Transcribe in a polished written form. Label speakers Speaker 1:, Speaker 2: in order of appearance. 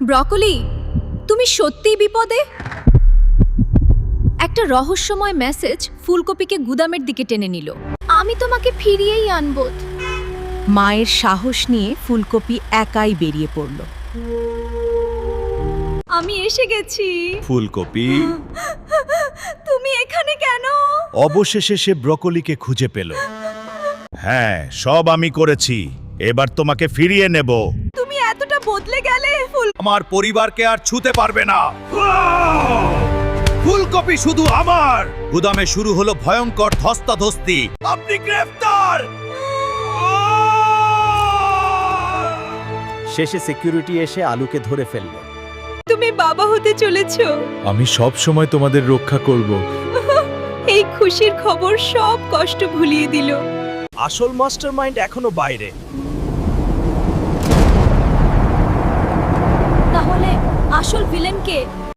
Speaker 1: Broccoli, তুমি সত্যিই বিপদে? একটা রহস্যময় মেসেজ ফুলকপিকে গুদামের দিকে টেনে নিল। আমি তোমাকে ফিরিয়েই আনব।
Speaker 2: মায়ের সাহস নিয়ে ফুলকপি একাই বেরিয়ে পড়ল।
Speaker 1: আমি এসে গেছি।
Speaker 3: ফুলকপি
Speaker 1: তুমি এখানে কেন?
Speaker 3: অবশেষে সে ব্রকলিকে খুঁজে পেল। হ্যাঁ, সব আমি করেছি। এবার তোমাকে ফিরিয়ে নেব।
Speaker 1: তুমি এতটা বদলে গেলে।
Speaker 3: আমার পরিবারকে আর ছুঁতে পারবে না। ফুলকপি শুধু আমার। গুদামে শুরু হলো ভয়ঙ্কর ধস্তাধস্তি। আপনি গ্রেফতার।
Speaker 4: শেষে সিকিউরিটি এসে আলুকে ধরে ফেলল।
Speaker 1: তুমি বাবা হতে চলেছো।
Speaker 3: আমি সব সময় তোমাদের রক্ষা করব।
Speaker 1: এই খুশির খবর সব কষ্ট ভুলিয়ে দিল।
Speaker 4: আসল মাস্টারমাইন্ড এখনো বাইরে।
Speaker 1: তাহলে আসল ভিলেন কে?